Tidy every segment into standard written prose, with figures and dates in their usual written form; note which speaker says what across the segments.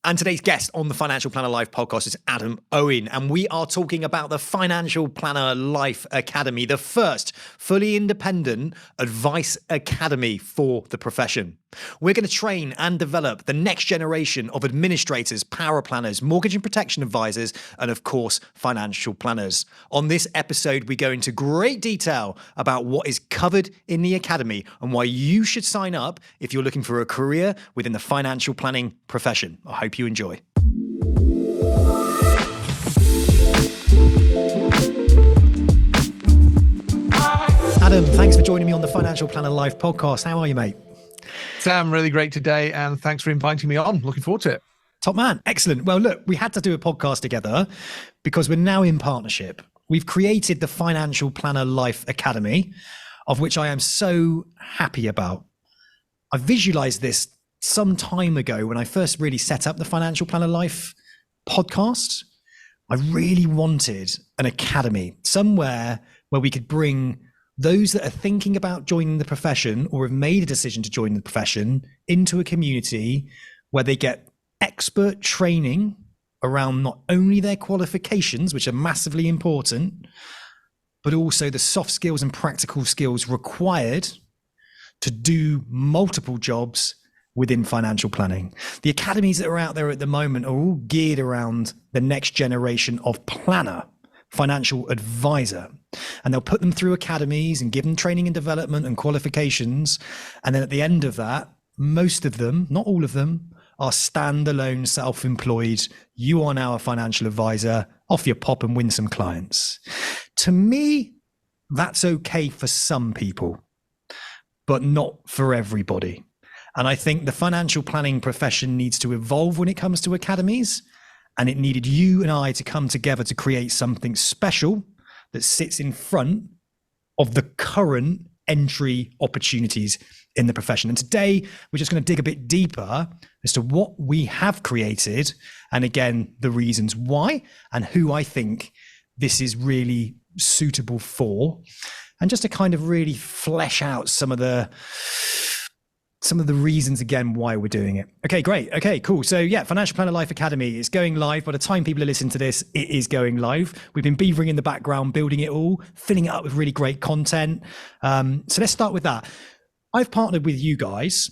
Speaker 1: And today's guest on the Financial Planner Life podcast is Adam Owen. And we are talking about the Financial Planner Life Academy, the first fully independent advice academy for the profession. We're going to train and develop the next generation of administrators, paraplanners, mortgage and protection advisors, and of course, financial planners. On this episode, we go into great detail about what is covered in the academy and why you should sign up if you're looking for a career within the financial planning profession. I hope you enjoy. Adam, thanks for joining me on the Financial Planner Life podcast. How are you, mate?
Speaker 2: Sam, really great today, and thanks for inviting me on. Looking forward to it.
Speaker 1: Top man. Excellent. Well, look, we had to do a podcast together because we're now in partnership. We've created the Financial Planner Life Academy, of which I am so happy about. I visualized this some time ago when I first really set up the Financial Planner Life podcast. I really wanted an academy, somewhere where we could bring those that are thinking about joining the profession or have made a decision to join the profession into a community where they get expert training around not only their qualifications, which are massively important, but also the soft skills and practical skills required to do multiple jobs within financial planning. The academies that are out there at the moment are all geared around the next generation of planner, financial advisor. And they'll put them through academies and give them training and development and qualifications. And then at the end of that, most of them, not all of them, are standalone, self-employed. You are now a financial advisor, off your pop and win some clients. To me, that's okay for some people, but not for everybody. And I think the financial planning profession needs to evolve when it comes to academies. And it needed you and I to come together to create something special that sits in front of the current entry opportunities in the profession. And today, we're just going to dig a bit deeper as to what we have created, and again, the reasons why, and who I think this is really suitable for, and just to kind of really flesh out some of the reasons again why we're doing it. Okay, great. Okay, cool. So yeah, Financial Planner Life Academy is going live. By the time people are listening to this, it is going live. We've been beavering in the background, building it all, filling it up with really great content. So let's start with that. I've partnered with you guys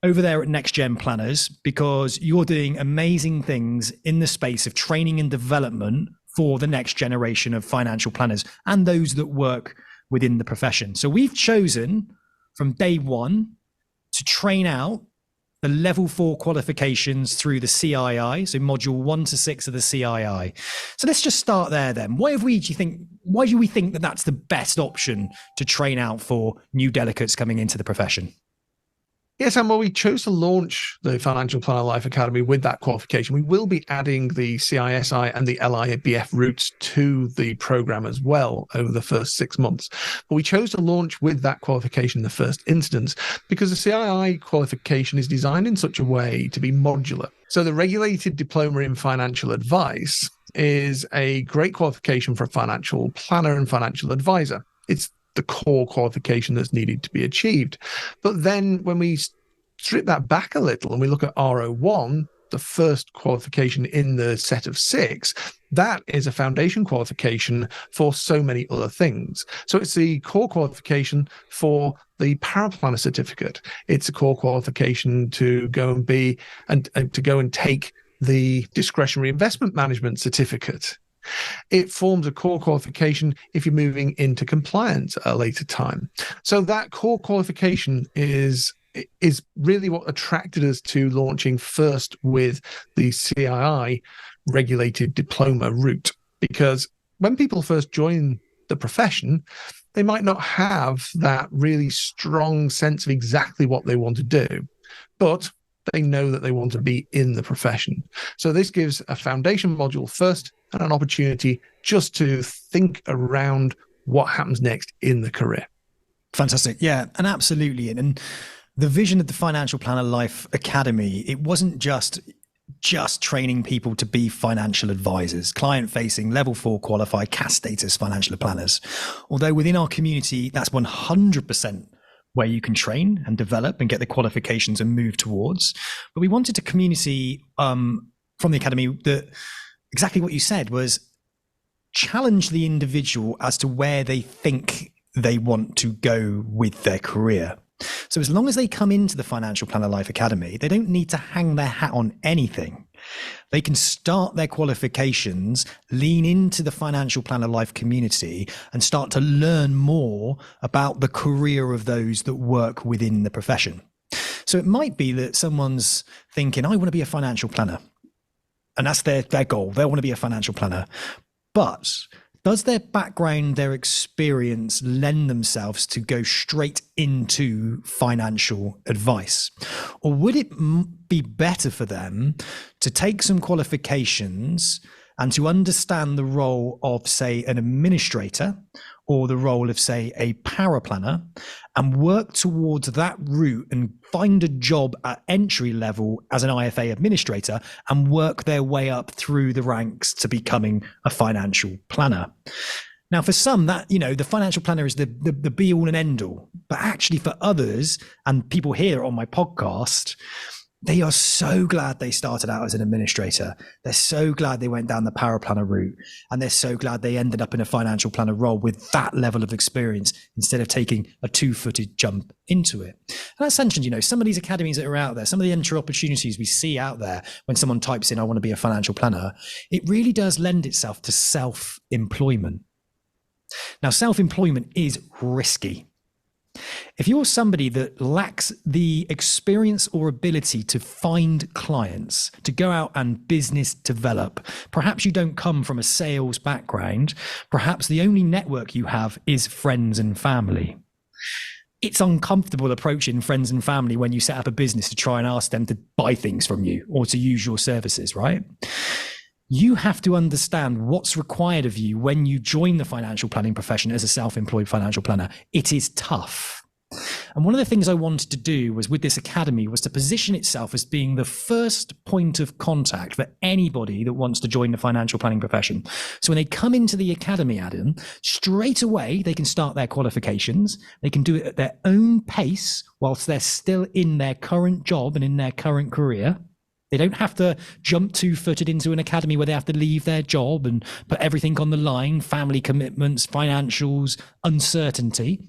Speaker 1: over there at NextGen Planners because you're doing amazing things in the space of training and development for the next generation of financial planners and those that work within the profession. So we've chosen from day one to train out the level 4 qualifications through the CII, so module 1 to 6 of the CII. So let's just start there then. Why do we think that that's the best option to train out for new delegates coming into the profession?
Speaker 2: Yes, and well, we chose to launch the Financial Planner Life Academy with that qualification. We will be adding the CISI and the LIBF routes to the program as well over the first 6 months. But we chose to launch with that qualification in the first instance because the CII qualification is designed in such a way to be modular. So the regulated diploma in financial advice is a great qualification for a financial planner and financial advisor. It's the core qualification that's needed to be achieved. But then when we strip that back a little and we look at RO1, the first qualification in the set of 6, that is a foundation qualification for so many other things. So it's the core qualification for the Paraplanner certificate. It's a core qualification to go and be and to go and take the discretionary investment management certificate. It forms a core qualification if you're moving into compliance at a later time. So that core qualification is really what attracted us to launching first with the CII regulated diploma route. Because when people first join the profession, they might not have that really strong sense of exactly what they want to do, but they know that they want to be in the profession. So this gives a foundation module first and an opportunity just to think around what happens next in the career.
Speaker 1: Fantastic. Yeah, and absolutely. And the vision of the Financial Planner Life Academy, it wasn't just training people to be financial advisors, client-facing, level 4 qualified, CAS status financial planners. Although within our community, that's 100% where you can train and develop and get the qualifications and move towards. But we wanted a community from the academy that exactly what you said was challenge the individual as to where they think they want to go with their career. So as long as they come into the Financial Planner Life Academy, they don't need to hang their hat on anything. They can start their qualifications, lean into the Financial Planner Life community, and start to learn more about the career of those that work within the profession. So it might be that someone's thinking, I want to be a financial planner. And that's their goal. They want to be a financial planner. But does their background, their experience lend themselves to go straight into financial advice? Or would it be better for them to take some qualifications and to understand the role of, say, an administrator or the role of, say, a paraplanner and work towards that route and find a job at entry level as an IFA administrator and work their way up through the ranks to becoming a financial planner? Now, for some, that, the financial planner is the be all and end all. But actually for others, and people here on my podcast, they are so glad they started out as an administrator. They're so glad they went down the paraplanner route, and they're so glad they ended up in a financial planner role with that level of experience instead of taking a two-footed jump into it. And as mentioned, some of these academies that are out there, some of the entry opportunities we see out there when someone types in, I want to be a financial planner, it really does lend itself to self-employment. Now, self-employment is risky. If you're somebody that lacks the experience or ability to find clients, to go out and business develop, perhaps you don't come from a sales background, perhaps the only network you have is friends and family. It's uncomfortable approaching friends and family when you set up a business to try and ask them to buy things from you or to use your services, right? You have to understand what's required of you when you join the financial planning profession as a self-employed financial planner. It is tough. And one of the things I wanted to do was with this academy was to position itself as being the first point of contact for anybody that wants to join the financial planning profession. So when they come into the academy, Adam, straight away, they can start their qualifications. They can do it at their own pace whilst they're still in their current job and in their current career. They don't have to jump two-footed into an academy where they have to leave their job and put everything on the line, family commitments, financials, uncertainty.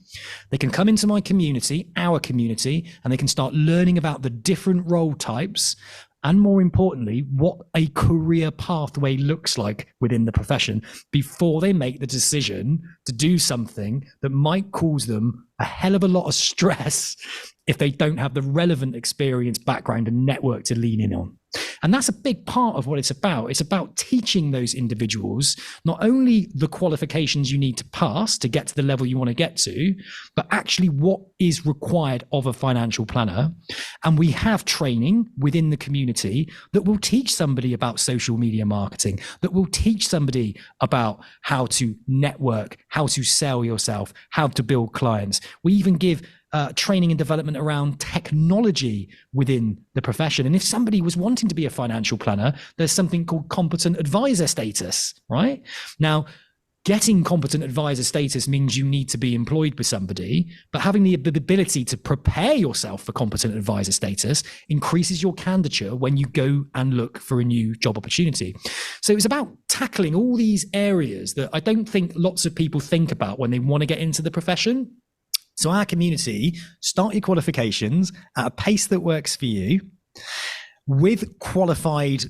Speaker 1: They can come into my community, our community, and they can start learning about the different role types and, more importantly, what a career pathway looks like within the profession before they make the decision to do something that might cause them a hell of a lot of stress if they don't have the relevant experience, background, and network to lean in on. And that's a big part of what it's about. It's about teaching those individuals not only the qualifications you need to pass to get to the level you want to get to, but actually what is required of a financial planner. And we have training within the community that will teach somebody about social media marketing, that will teach somebody about how to network, how to sell yourself, how to build clients. We even give training and development around technology within the profession. And if somebody was wanting to be a financial planner, there's something called competent advisor status, right? Now, getting competent advisor status means you need to be employed with somebody, but having the ability to prepare yourself for competent advisor status increases your candidature when you go and look for a new job opportunity. So it's about tackling all these areas that I don't think lots of people think about when they want to get into the profession. So our community, start your qualifications at a pace that works for you with qualified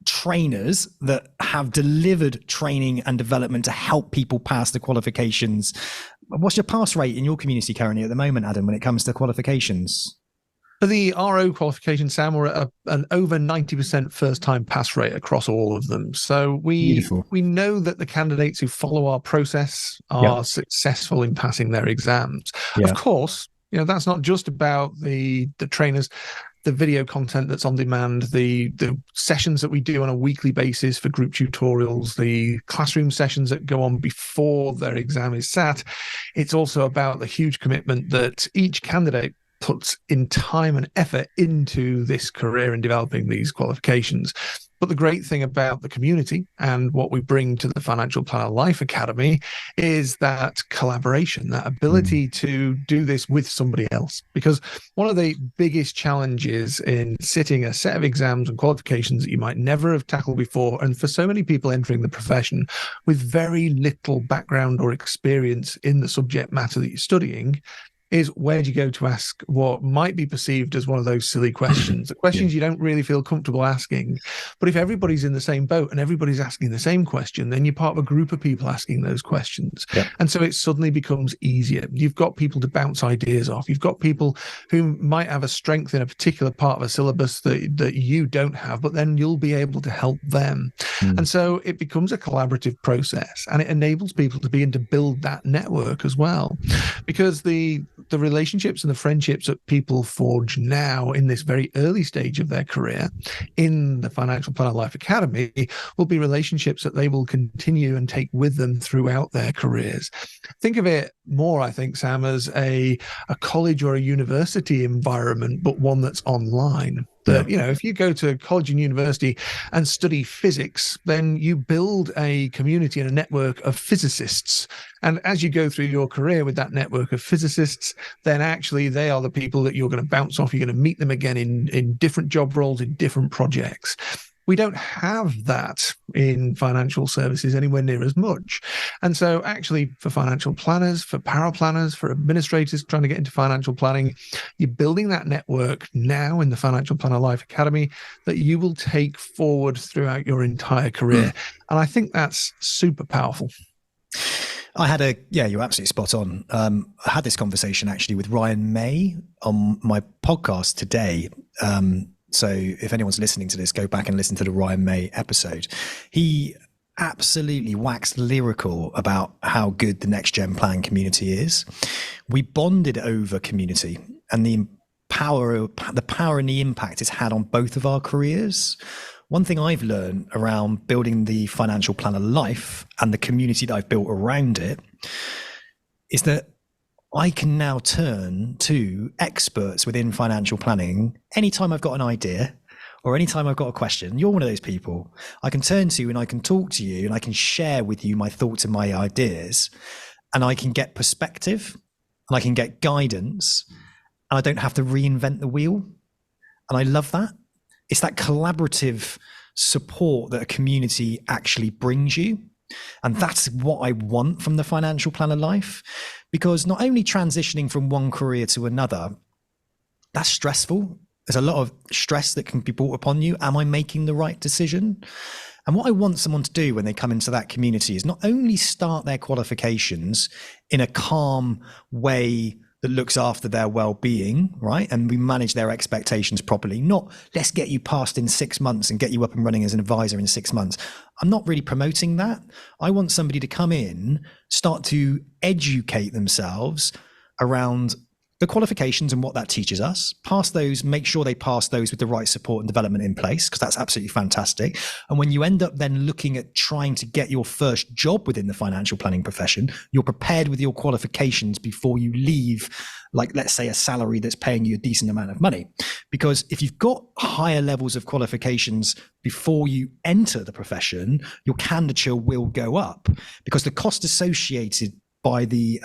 Speaker 1: trainers that have delivered training and development to help people pass the qualifications. What's your pass rate in your community currently at the moment, Adam, when it comes to qualifications?
Speaker 2: For the RO qualification, Sam, we're at an over 90% first-time pass rate across all of them. So we know that the candidates who follow our process are successful in passing their exams. Of course, that's not just about the trainers, the video content that's on demand, the sessions that we do on a weekly basis for group tutorials, the classroom sessions that go on before their exam is sat. It's also about the huge commitment that each candidate puts in time and effort into this career and developing these qualifications. But the great thing about the community and what we bring to the Financial Planner Life Academy is that collaboration, that ability to do this with somebody else. Because one of the biggest challenges in sitting a set of exams and qualifications that you might never have tackled before, and for so many people entering the profession with very little background or experience in the subject matter that you're studying, is where do you go to ask what might be perceived as one of those silly questions, the questions you don't really feel comfortable asking. But if everybody's in the same boat and everybody's asking the same question, then you're part of a group of people asking those questions. And so it suddenly becomes easier. You've got people to bounce ideas off. You've got people who might have a strength in a particular part of a syllabus that you don't have, but then you'll be able to help them. And so it becomes a collaborative process, and it enables people to begin to build that network as well. Because the relationships and the friendships that people forge now in this very early stage of their career in the Financial Planner Life Academy will be relationships that they will continue and take with them throughout their careers. Think of it more, I think, Sam, as a college or a university environment, but one that's online. That, if you go to college and university and study physics, then you build a community and a network of physicists. And as you go through your career with that network of physicists, then actually they are the people that you're going to bounce off. You're going to meet them again in different job roles, in different projects. We don't have that in financial services anywhere near as much. And so actually for financial planners, for paraplanners, for administrators trying to get into financial planning, you're building that network now in the Financial Planner Life Academy that you will take forward throughout your entire career. And I think that's super powerful.
Speaker 1: You're absolutely spot on. I had this conversation actually with Ryan May on my podcast today. So if anyone's listening to this, go back and listen to the Ryan May episode. He absolutely waxed lyrical about how good the NextGen Plan community is. We bonded over community and the power and the impact it's had on both of our careers. One thing I've learned around building the Financial Planner Life and the community that I've built around it is that I can now turn to experts within financial planning anytime I've got an idea or anytime I've got a question. You're one of those people I can turn to, and I can talk to you, and I can share with you my thoughts and my ideas, and I can get perspective and I can get guidance, and I don't have to reinvent the wheel. And I love that. It's that collaborative support that a community actually brings you. And that's what I want from the Financial Planner Life, because not only transitioning from one career to another, that's stressful. There's a lot of stress that can be brought upon you. Am I making the right decision? And what I want someone to do when they come into that community is not only start their qualifications in a calm way that looks after their well-being, right? And we manage their expectations properly. Not, let's get you passed in 6 months and get you up and running as an advisor in 6 months. I'm not really promoting that. I want somebody to come in, start to educate themselves around the qualifications and what that teaches us, pass those, make sure they pass those with the right support and development in place, because that's absolutely fantastic. And when you end up then looking at trying to get your first job within the financial planning profession, you're prepared with your qualifications before you leave, like, let's say, a salary that's paying you a decent amount of money. Because if you've got higher levels of qualifications before you enter the profession, your candidature will go up, because the cost associated by the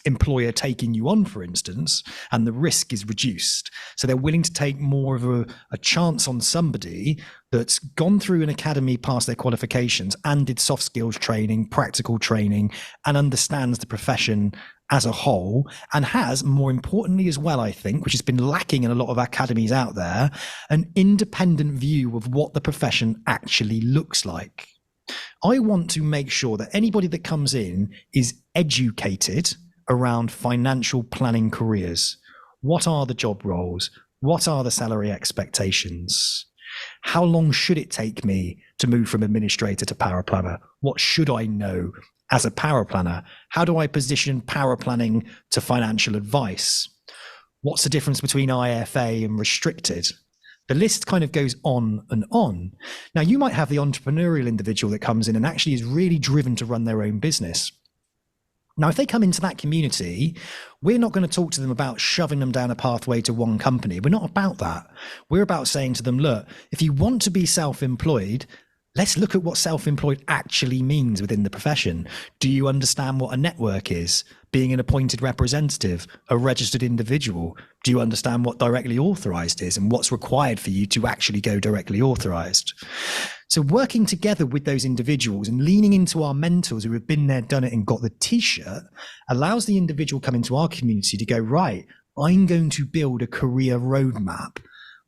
Speaker 1: employer taking you on, for instance, and the risk is reduced. So they're willing to take more of a chance on somebody that's gone through an academy, passed their qualifications, and did soft skills training, practical training, and understands the profession as a whole, and has, more importantly as well, I think, which has been lacking in a lot of academies out there, an independent view of what the profession actually looks like. I want to make sure that anybody that comes in is educated around financial planning careers. What are the job roles? What are the salary expectations? How long should it take me to move from administrator to paraplanner? What should I know as a paraplanner? How do I position paraplanning to financial advice? What's the difference between IFA and restricted? The list kind of goes on and on. Now, you might have the entrepreneurial individual that comes in and actually is really driven to run their own business. Now, if they come into that community, we're not going to talk to them about shoving them down a pathway to one company. We're not about that. We're about saying to them, look, if you want to be self-employed, let's look at what self-employed actually means within the profession. Do you understand what a network is? Being an appointed representative, a registered individual? Do you understand what directly authorized is and what's required for you to actually go directly authorized? So working together with those individuals and leaning into our mentors who have been there, done it, and got the t-shirt allows the individual coming to our community to go, right, I'm going to build a career roadmap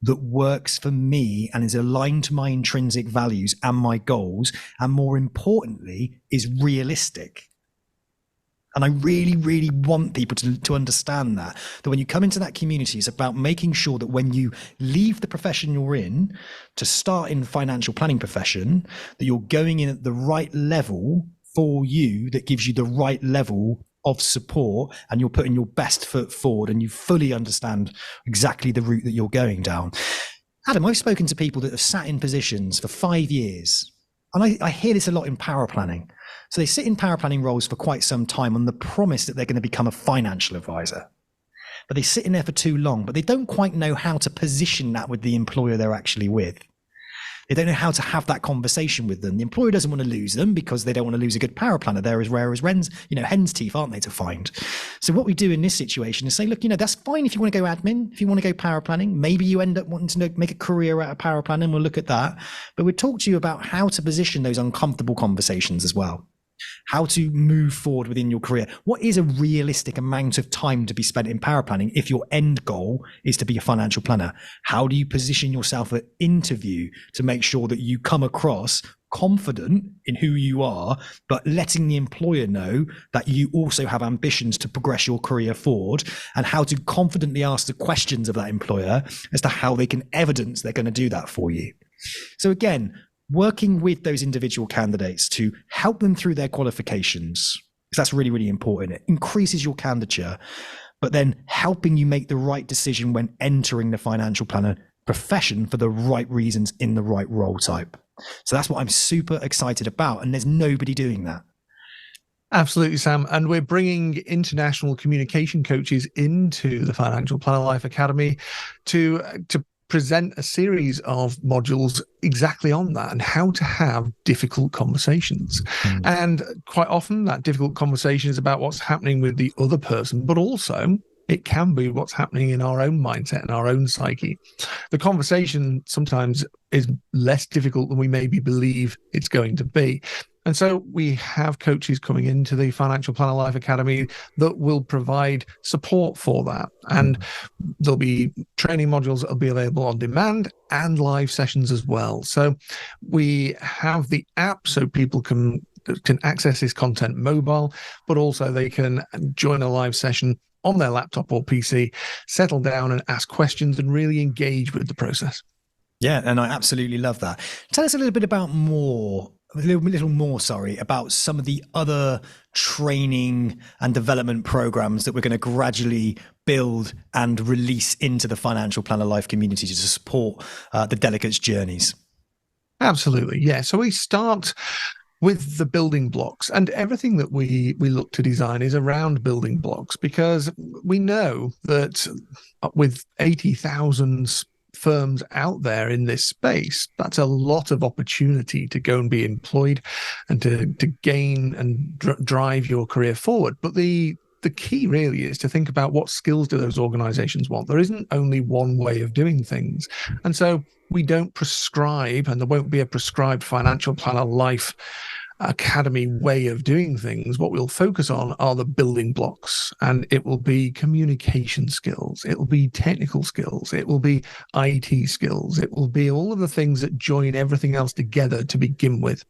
Speaker 1: that works for me and is aligned to my intrinsic values and my goals, and more importantly, is realistic. And I really, really want people to understand that when you come into that community, it's about making sure that when you leave the profession you're in to start in the financial planning profession, that you're going in at the right level for you, that gives you the right level of support, and you're putting your best foot forward and you fully understand exactly the route that you're going down. Adam, I've spoken to people that have sat in positions for 5 years, and I hear this a lot in paraplanning. So they sit in paraplanning roles for quite some time on the promise that they're going to become a financial advisor. But they sit in there for too long, but they don't quite know how to position that with the employer they're actually with. They don't know how to have that conversation with them. The employer doesn't want to lose them because they don't want to lose a good paraplanner. They're as rare as hen's teeth, aren't they, to find? So what we do in this situation is say, look, that's fine if you want to go admin, if you want to go paraplanning. Maybe you end up wanting to make a career out of paraplanning. We'll look at that. But we'll talk to you about how to position those uncomfortable conversations as well. How to move forward within your career. What is a realistic amount of time to be spent in paraplanning if your end goal is to be a financial planner? How do you position yourself at interview to make sure that you come across confident in who you are, but letting the employer know that you also have ambitions to progress your career forward, and how to confidently ask the questions of that employer as to how they can evidence they're going to do that for you. So again, working with those individual candidates to help them through their qualifications, because that's really, really important. It increases your candidature, but then helping you make the right decision when entering the financial planner profession for the right reasons in the right role type. So that's what I'm super excited about. And there's nobody doing that.
Speaker 2: Absolutely, Sam. And we're bringing international communication coaches into the Financial Planner Life Academy to present a series of modules exactly on that and how to have difficult conversations. And quite often that difficult conversation is about what's happening with the other person, but also it can be what's happening in our own mindset and our own psyche. The conversation sometimes is less difficult than we maybe believe it's going to be. And so we have coaches coming into the Financial Planner Life Academy that will provide support for that. And there'll be training modules that will be available on demand and live sessions as well. So we have the app so people can access this content mobile, but also they can join a live session on their laptop or PC, settle down and ask questions and really engage with the process.
Speaker 1: Yeah, and I absolutely love that. Tell us a little bit about about some of the other training and development programs that we're going to gradually build and release into the Financial Planner Life community to support the delegates' journeys. Absolutely,
Speaker 2: yeah. So we start with the building blocks, and everything that we look to design is around building blocks, because we know that with 80,000 firms out there in this space, that's a lot of opportunity to go and be employed and to gain and drive your career forward. But the key really is to think about what skills do those organizations want. There isn't only one way of doing things. And so we don't prescribe, and there won't be a prescribed Financial Planner Life Academy way of doing things. What we'll focus on are the building blocks, and it will be communication skills, it will be technical skills, it will be IT skills, it will be all of the things that join everything else together to begin with.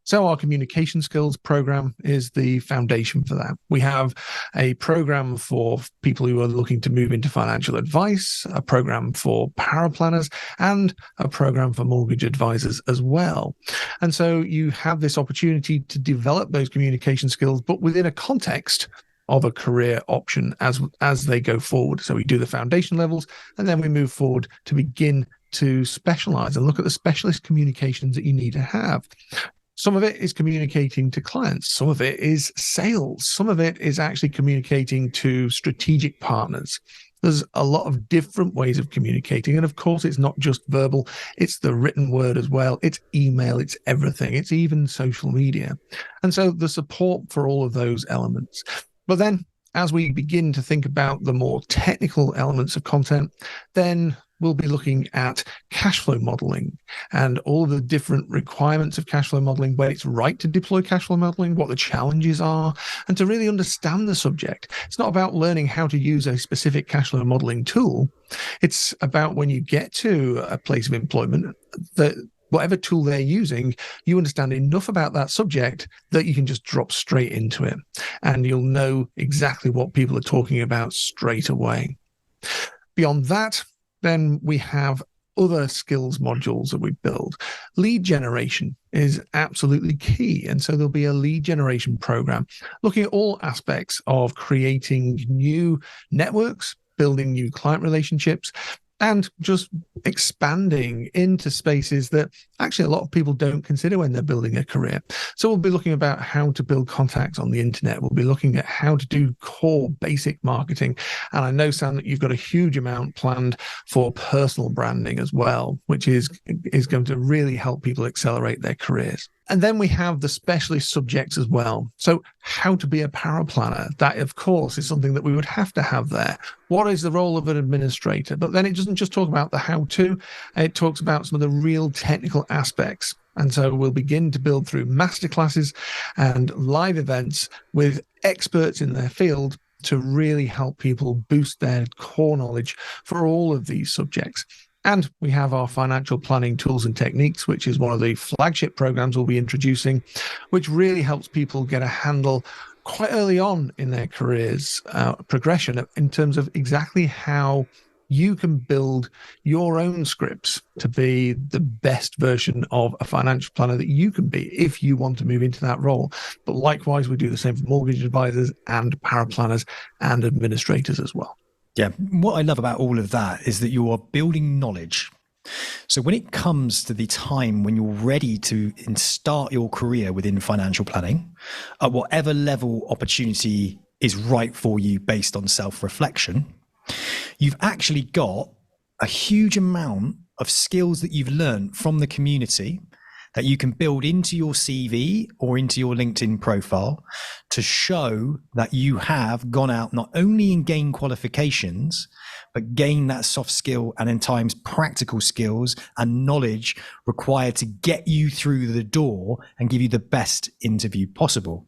Speaker 2: So our communication skills program is the foundation for that. We have a program for people who are looking to move into financial advice, a program for paraplanners, and a program for mortgage advisors as well. And so you have this opportunity to develop those communication skills, but within a context of a career option as they go forward. So we do the foundation levels, and then we move forward to begin to specialize and look at the specialist communications that you need to have. Some of it is communicating to clients. Some of it is sales. Some of it is actually communicating to strategic partners. There's a lot of different ways of communicating. And of course, it's not just verbal, it's the written word as well. It's email, it's everything. It's even social media. And so the support for all of those elements. But then as we begin to think about the more technical elements of content, then we'll be looking at cash flow modeling and all of the different requirements of cash flow modeling, where it's right to deploy cash flow modeling, what the challenges are, and to really understand the subject. It's not about learning how to use a specific cash flow modeling tool. It's about when you get to a place of employment, that whatever tool they're using, you understand enough about that subject that you can just drop straight into it. And you'll know exactly what people are talking about straight away. Beyond that, then we have other skills modules that we build. Lead generation is absolutely key. And so there'll be a lead generation program looking at all aspects of creating new networks, building new client relationships, and just expanding into spaces that actually a lot of people don't consider when they're building a career. So we'll be looking about how to build contacts on the internet. We'll be looking at how to do core basic marketing. And I know, Sam, that you've got a huge amount planned for personal branding as well, which is going to really help people accelerate their careers. And then we have the specialist subjects as well. So how to be a paraplanner, that of course is something that we would have to have there. What is the role of an administrator? But then it doesn't just talk about the how-to, it talks about some of the real technical aspects. And so we'll begin to build through masterclasses and live events with experts in their field to really help people boost their core knowledge for all of these subjects. And we have our financial planning tools and techniques, which is one of the flagship programs we'll be introducing, which really helps people get a handle quite early on in their careers progression in terms of exactly how you can build your own scripts to be the best version of a financial planner that you can be if you want to move into that role. But likewise, we do the same for mortgage advisors and paraplanners and administrators as well.
Speaker 1: Yeah, what I love about all of that is that you are building knowledge. So when it comes to the time when you're ready to start your career within financial planning, at whatever level opportunity is right for you based on self-reflection, you've actually got a huge amount of skills that you've learned from the community that you can build into your CV or into your LinkedIn profile to show that you have gone out not only and gained qualifications, but gain that soft skill and in times practical skills and knowledge required to get you through the door and give you the best interview possible.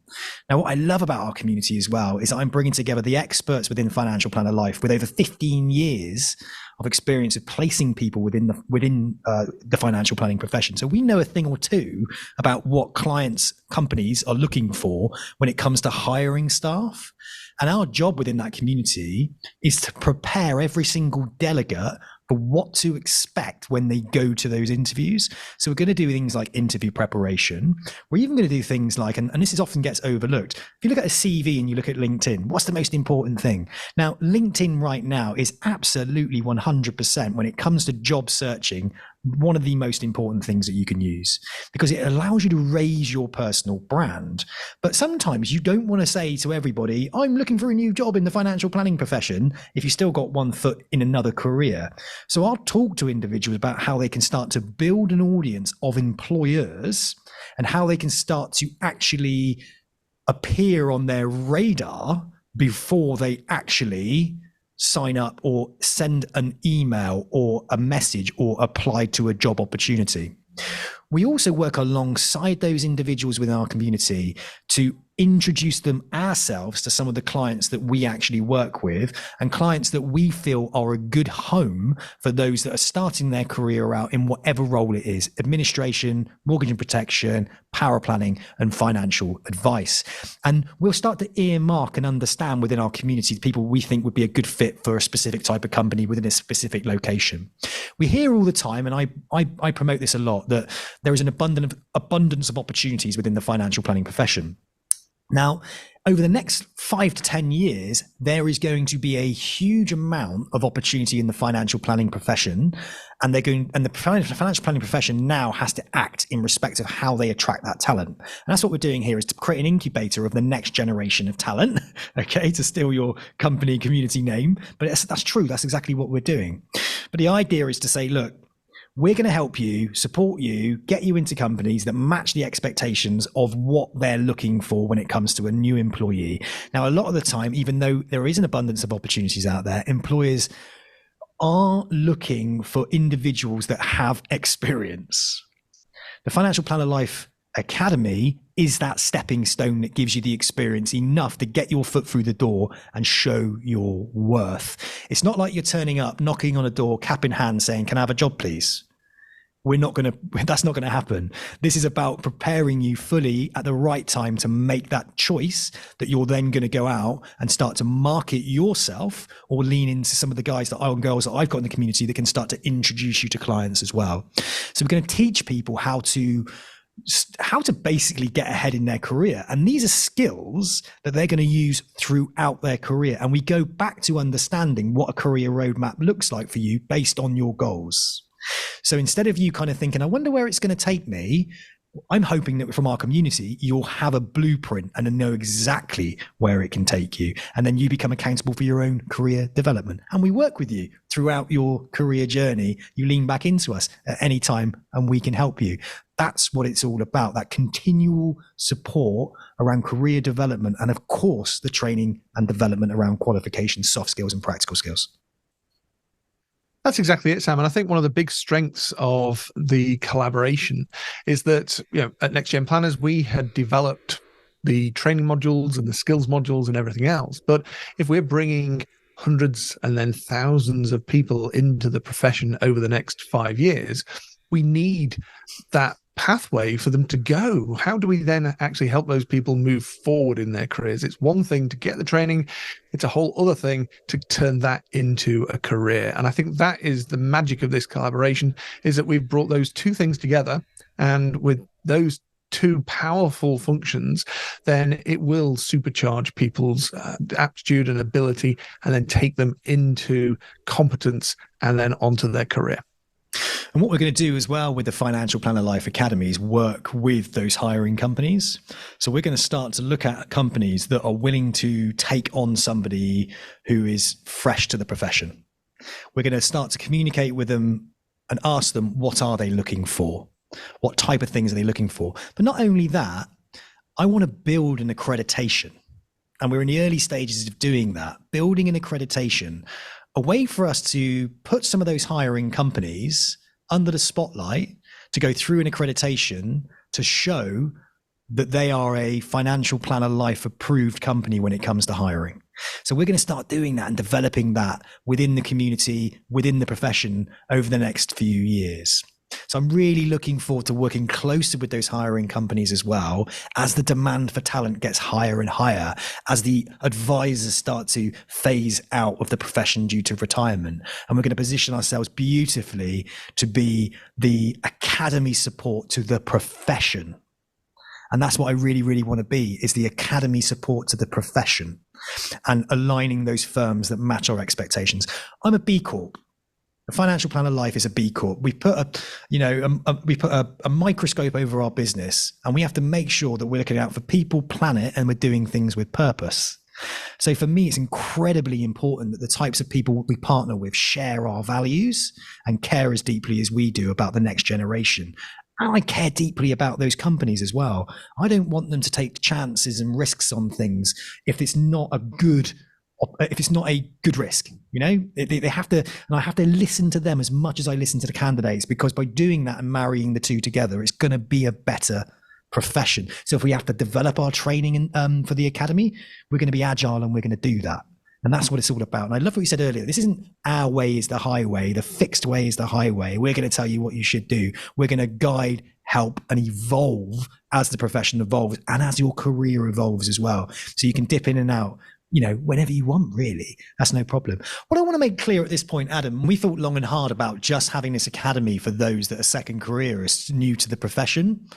Speaker 1: Now, what I love about our community as well is I'm bringing together the experts within Financial Planner Life with over 15 years of experience of placing people within the financial planning profession. So we know a thing or two about what clients, companies are looking for when it comes to hiring staff. And our job within that community is to prepare every single delegate for what to expect when they go to those interviews. So we're going to do things like interview preparation. We're even going to do things like, and this is often gets overlooked. If you look at a CV and you look at LinkedIn, what's the most important thing? Now, LinkedIn right now is absolutely 100% when it comes to job searching, one of the most important things that you can use because it allows you to raise your personal brand. But sometimes you don't want to say to everybody, I'm looking for a new job in the financial planning profession if you still got one foot in another career. So I'll talk to individuals about how they can start to build an audience of employers and how they can start to actually appear on their radar before they actually sign up or send an email or a message or apply to a job opportunity. We also work alongside those individuals within our community to introduce them ourselves to some of the clients that we actually work with and clients that we feel are a good home for those that are starting their career out in whatever role it is: administration, mortgage and protection, power planning, and financial advice. And we'll start to earmark and understand within our community the people we think would be a good fit for a specific type of company within a specific location. We hear all the time, and I promote this a lot, that there is an abundance of opportunities within the financial planning profession. Now, over the next 5 to 10 years, there is going to be a huge amount of opportunity in the financial planning profession. And the financial planning profession now has to act in respect of how they attract that talent. And that's what we're doing here, is to create an incubator of the next generation of talent, okay, to steal your company community name. But that's true. That's exactly what we're doing. But the idea is to say, look, we're going to help you, support you, get you into companies that match the expectations of what they're looking for when it comes to a new employee. Now, a lot of the time, even though there is an abundance of opportunities out there, employers are looking for individuals that have experience. The Financial Planner Life Academy is that stepping stone that gives you the experience enough to get your foot through the door and show your worth. It's not like you're turning up, knocking on a door, cap in hand, saying, "Can I have a job, please?" That's not going to happen. This is about preparing you fully at the right time to make that choice that you're then going to go out and start to market yourself, or lean into some of the guys and girls that I've got in the community that can start to introduce you to clients as well. So we're going to teach people how to basically get ahead in their career. And these are skills that they're going to use throughout their career. And we go back to understanding what a career roadmap looks like for you based on your goals. So instead of you kind of thinking, I wonder where it's going to take me, I'm hoping that from our community, you'll have a blueprint and know exactly where it can take you. And then you become accountable for your own career development. And we work with you throughout your career journey. You lean back into us at any time and we can help you. That's what it's all about, that continual support around career development. And of course, the training and development around qualifications, soft skills and practical skills.
Speaker 2: That's exactly it, Sam. And I think one of the big strengths of the collaboration is that, at NextGen Planners, we had developed the training modules and the skills modules and everything else. But if we're bringing hundreds and then thousands of people into the profession over the next 5 years, we need that pathway for them to go. How do we then actually help those people move forward in their careers? It's one thing to get the training, it's a whole other thing to turn that into a career. And I think that is the magic of this collaboration, is that we've brought those two things together, and with those two powerful functions, then it will supercharge people's aptitude and ability, and then take them into competence and then onto their career.
Speaker 1: And what we're going to do as well with the Financial Planner Life Academy is work with those hiring companies. So we're going to start to look at companies that are willing to take on somebody who is fresh to the profession. We're going to start to communicate with them and ask them, what are they looking for? What type of things are they looking for? But not only that, I want to build an accreditation. And we're in the early stages of doing that, building an accreditation, a way for us to put some of those hiring companies under the spotlight, to go through an accreditation to show that they are a Financial Planner Life approved company when it comes to hiring. So we're going to start doing that and developing that within the community, within the profession over the next few years. So I'm really looking forward to working closer with those hiring companies as well, as the demand for talent gets higher and higher, as the advisors start to phase out of the profession due to retirement. And we're going to position ourselves beautifully to be the academy support to the profession. And that's what I really, really want to be, is the academy support to the profession and aligning those firms that match our expectations. I'm a B Corp. The Financial Planner Life is a B Corp. We put a microscope over our business, and we have to make sure that we're looking out for people, planet, and we're doing things with purpose. So for me, it's incredibly important that the types of people we partner with share our values and care as deeply as we do about the next generation. And I care deeply about those companies as well. I don't want them to take chances and risks on things if it's not a good risk. They have to, and I have to listen to them as much as I listen to the candidates, because by doing that and marrying the two together, it's going to be a better profession. So if we have to develop our training for the academy, we're going to be agile and we're going to do that. And that's what it's all about. And I love what you said earlier. This isn't our way is the highway. The fixed way is the highway. We're going to tell you what you should do. We're going to guide, help, and evolve as the profession evolves and as your career evolves as well. So you can dip in and out, whenever you want, really. That's no problem. What I want to make clear at this point, Adam, we thought long and hard about just having this academy for those that are second careerists new to the profession.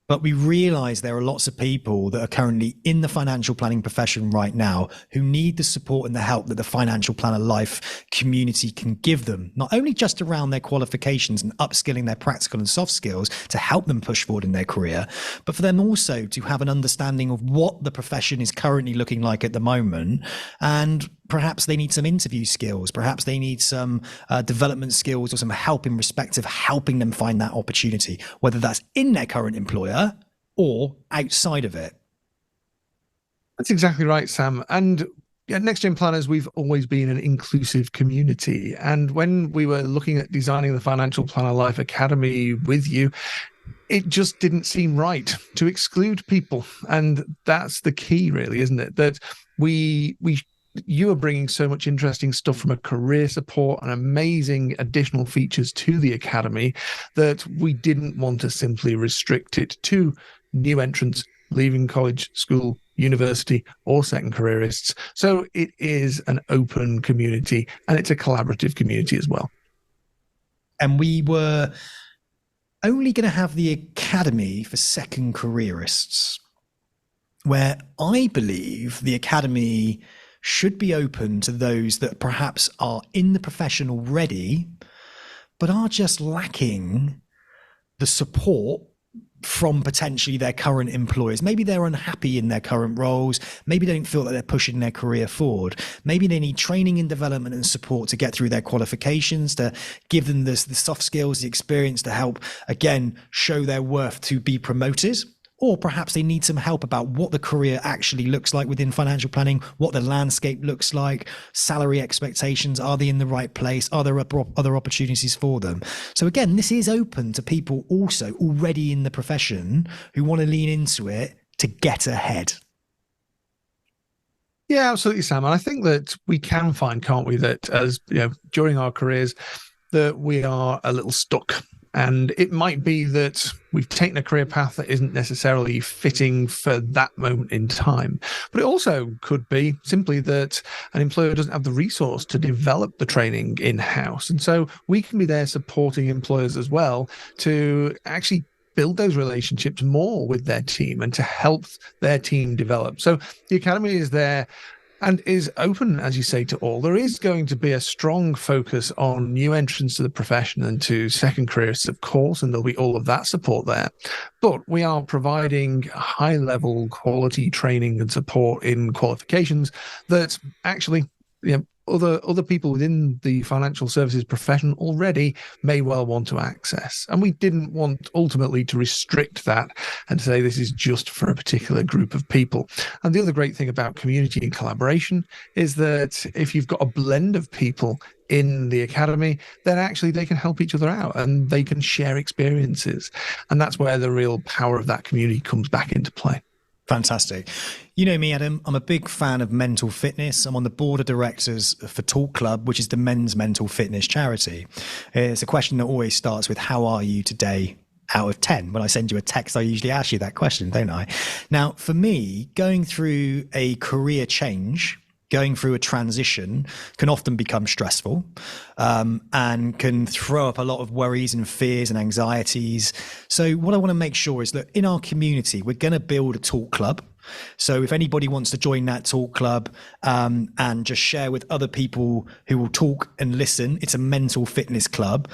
Speaker 1: But we realize there are lots of people that are currently in the financial planning profession right now who need the support and the help that the Financial Planner Life community can give them, not only just around their qualifications and upskilling their practical and soft skills to help them push forward in their career, but for them also to have an understanding of what the profession is currently looking like at the moment. And perhaps they need some interview skills, perhaps they need some development skills or some help in respect of helping them find that opportunity, whether that's in their current employer or outside of it.
Speaker 2: That's exactly right, Sam. And at NextGen Planners, we've always been an inclusive community. And when we were looking at designing the Financial Planner Life Academy with you, it just didn't seem right to exclude people. And that's the key, really, isn't it? That you are bringing so much interesting stuff from a career support and amazing additional features to the academy that we didn't want to simply restrict it to new entrants leaving college, school, university, or second careerists. So it is an open community and it's a collaborative community as well.
Speaker 1: And we were only going to have the academy for second careerists, where I believe the academy should be open to those that perhaps are in the profession already, but are just lacking the support from potentially their current employers. Maybe they're unhappy in their current roles. Maybe they don't feel that they're pushing their career forward. Maybe they need training and development and support to get through their qualifications, to give them the soft skills, the experience to help, again, show their worth to be promoted. Or perhaps they need some help about what the career actually looks like within financial planning, what the landscape looks like, salary expectations, are they in the right place? Are there other opportunities for them? So again, this is open to people also already in the profession who want to lean into it to get ahead.
Speaker 2: Yeah, absolutely, Sam. And I think that we can find, can't we, that as during our careers, that we are a little stuck. And it might be that we've taken a career path that isn't necessarily fitting for that moment in time. But it also could be simply that an employer doesn't have the resource to develop the training in-house. And so we can be there supporting employers as well to actually build those relationships more with their team and to help their team develop. So the academy is there and is open, as you say, to all. There is going to be a strong focus on new entrants to the profession and to second careerists, of course, and there'll be all of that support there. But we are providing high-level quality training and support in qualifications that actually, other people within the financial services profession already may well want to access. And we didn't want ultimately to restrict that and say this is just for a particular group of people. And the other great thing about community and collaboration is that if you've got a blend of people in the academy, then actually they can help each other out and they can share experiences. And that's where the real power of that community comes back into play.
Speaker 1: Fantastic. You know me, Adam, I'm a big fan of mental fitness. I'm on the board of directors for Talk Club, which is the men's mental fitness charity. It's a question that always starts with, how are you today out of 10? When I send you a text, I usually ask you that question, don't I? Now, for me, going through a career change, going through a transition can often become stressful and can throw up a lot of worries and fears and anxieties. So what I want to make sure is that in our community, we're going to build a talk club. So if anybody wants to join that talk club and just share with other people who will talk and listen, it's a mental fitness club.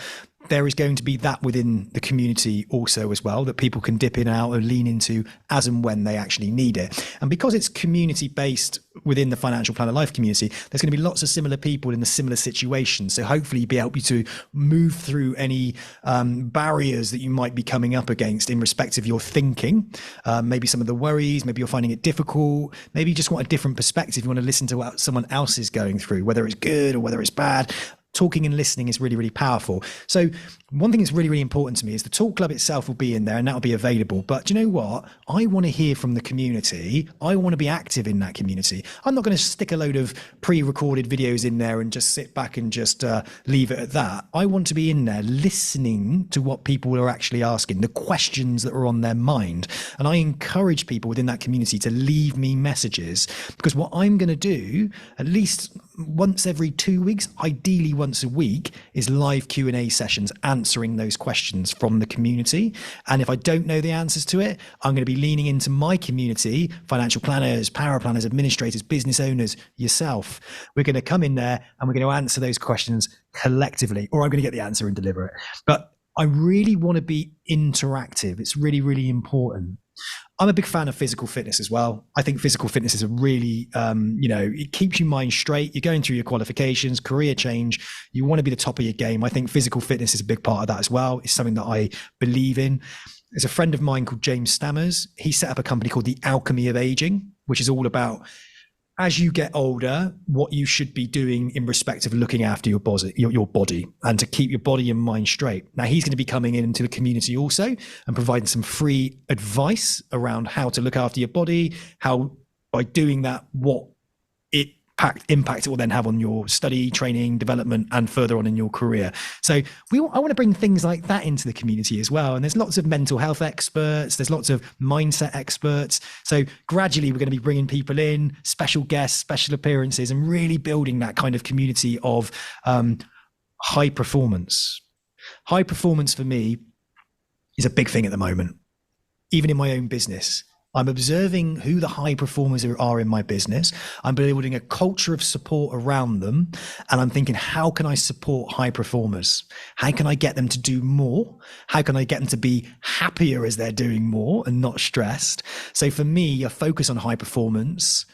Speaker 1: There is going to be that within the community also as well, that people can dip in and out and lean into as and when they actually need it. And because it's community based within the Financial Planner Life community, there's going to be lots of similar people in the similar situations. So hopefully be help you to move through any barriers that you might be coming up against in respect of your thinking, maybe some of the worries, maybe you're finding it difficult, maybe you just want a different perspective. You want to listen to what someone else is going through, whether it's good or whether it's bad. Talking and listening is really, really powerful. So one thing that's really, really important to me is the talk club itself will be in there and that'll be available. But do you know what? I want to hear from the community. I want to be active in that community. I'm not going to stick a load of pre-recorded videos in there and just sit back and just leave it at that. I want to be in there listening to what people are actually asking, the questions that are on their mind. And I encourage people within that community to leave me messages, because what I'm going to do, at least once every 2 weeks, ideally once a week, is live Q&A sessions answering those questions from the community. And if I don't know the answers to it, I'm going to be leaning into my community, financial planners, paraplanners, administrators, business owners, yourself. We're going to come in there and we're going to answer those questions collectively, or I'm going to get the answer and deliver it. But I really want to be interactive. It's really, really important. I'm a big fan of physical fitness as well. I think physical fitness is a really, it keeps your mind straight. You're going through your qualifications, career change. You want to be the top of your game. I think physical fitness is a big part of that as well. It's something that I believe in. There's a friend of mine called James Stammers. He set up a company called The Alchemy of Aging, which is all about, as you get older, what you should be doing in respect of looking after your body and to keep your body and mind straight. Now, he's going to be coming into the community also and providing some free advice around how to look after your body, how by doing that, what impact it will then have on your study, training, development, and further on in your career. So I want to bring things like that into the community as well. And there's lots of mental health experts. There's lots of mindset experts. So gradually we're going to be bringing people in, special guests, special appearances, and really building that kind of community of high performance. High performance for me is a big thing at the moment, even in my own business. I'm observing who the high performers are in my business. I'm building a culture of support around them. And I'm thinking, how can I support high performers? How can I get them to do more? How can I get them to be happier as they're doing more and not stressed? So for me, a focus on high performance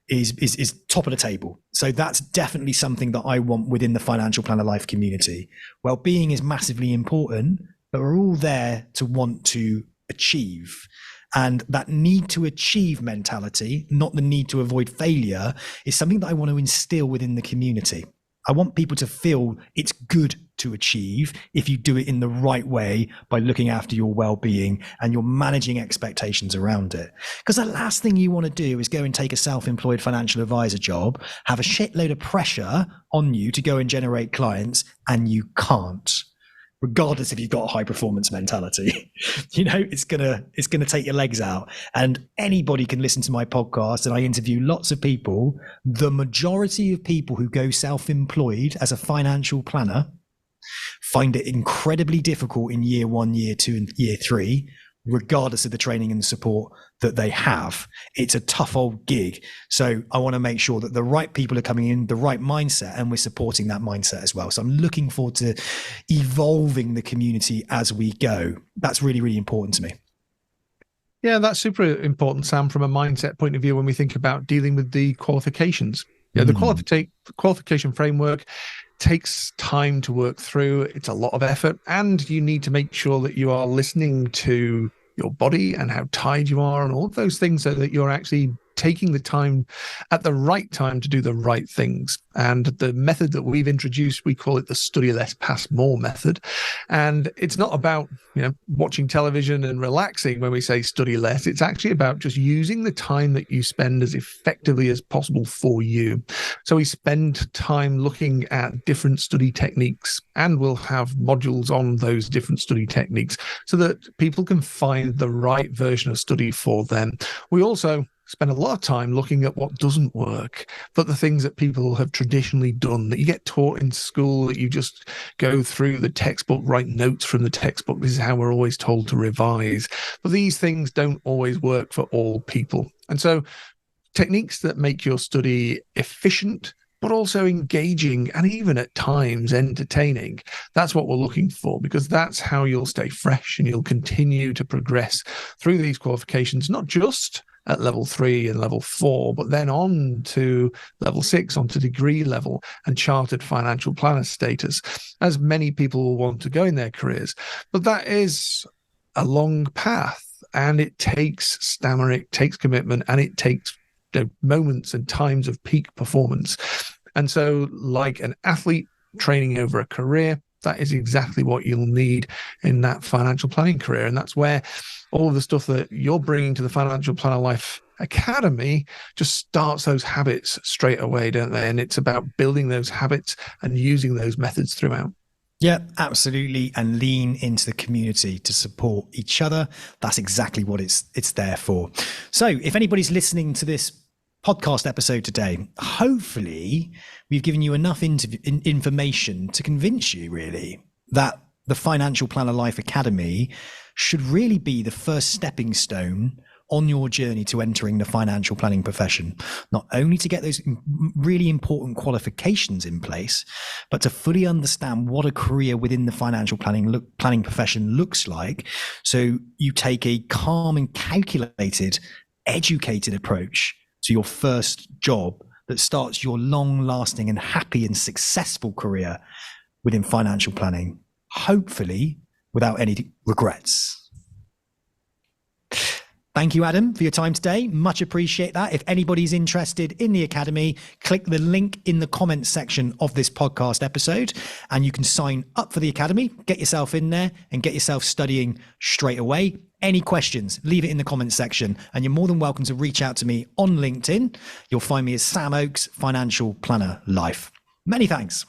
Speaker 1: is top of the table. So that's definitely something that I want within the Financial Planner Life community. Well-being is massively important, but we're all there to want to achieve. And that need to achieve mentality, not the need to avoid failure, is something that I want to instill within the community. I want people to feel it's good to achieve if you do it in the right way by looking after your well-being and you're managing expectations around it. Because the last thing you want to do is go and take a self-employed financial advisor job, have a shitload of pressure on you to go and generate clients, and you can't. Regardless if you've got a high performance mentality, it's gonna take your legs out. And anybody can listen to my podcast, and I interview lots of people. The majority of people who go self-employed as a financial planner find it incredibly difficult in year 1, year 2, and year 3, regardless of the training and the support that they have. It's a tough old gig. So I want to make sure that the right people are coming in, the right mindset, and we're supporting that mindset as well. So I'm looking forward to evolving the community as we go. That's really, really important to me.
Speaker 2: Yeah, that's super important, Sam, from a mindset point of view when we think about dealing with the qualifications. Yeah, the qualification framework takes time to work through. It's a lot of effort, and you need to make sure that you are listening to your body and how tired you are and all of those things, so that you're actually taking the time at the right time to do the right things. And the method that we've introduced, we call it the study less, pass more method. And it's not about, watching television and relaxing when we say study less. It's actually about just using the time that you spend as effectively as possible for you. So we spend time looking at different study techniques, and we'll have modules on those different study techniques so that people can find the right version of study for them. We also spend a lot of time looking at what doesn't work, but the things that people have traditionally done, that you get taught in school, that you just go through the textbook, write notes from the textbook. This is how we're always told to revise. But these things don't always work for all people. And so techniques that make your study efficient, but also engaging and even at times entertaining. That's what we're looking for, because that's how you'll stay fresh and you'll continue to progress through these qualifications, not just at level 3 and level 4, but then on to level 6, onto degree level and chartered financial planner status, as many people will want to go in their careers. But that is a long path, and it takes stamina, it takes commitment, and it takes moments and times of peak performance. And so, like an athlete training over a career, that is exactly what you'll need in that financial planning career. And that's where all of the stuff that you're bringing to the Financial Planner Life Academy just starts those habits straight away, don't they? And it's about building those habits and using those methods throughout.
Speaker 1: Yeah, absolutely. And lean into the community to support each other. That's exactly what it's there for. So if anybody's listening to this podcast episode today. Hopefully, we've given you enough information to convince you, really, that the Financial Planner Life Academy should really be the first stepping stone on your journey to entering the financial planning profession, not only to get those really important qualifications in place, but to fully understand what a career within the financial planning profession looks like. So you take a calm and calculated, educated approach to your first job that starts your long-lasting and happy and successful career within financial planning, hopefully without any regrets. Thank you, Adam, for your time today. Much appreciate that. If anybody's interested in the Academy, click the link in the comments section of this podcast episode, and you can sign up for the Academy, get yourself in there and get yourself studying straight away. Any questions, leave it in the comments section, and you're more than welcome to reach out to me on LinkedIn. You'll find me as Sam Oakes, Financial Planner Life. Many thanks.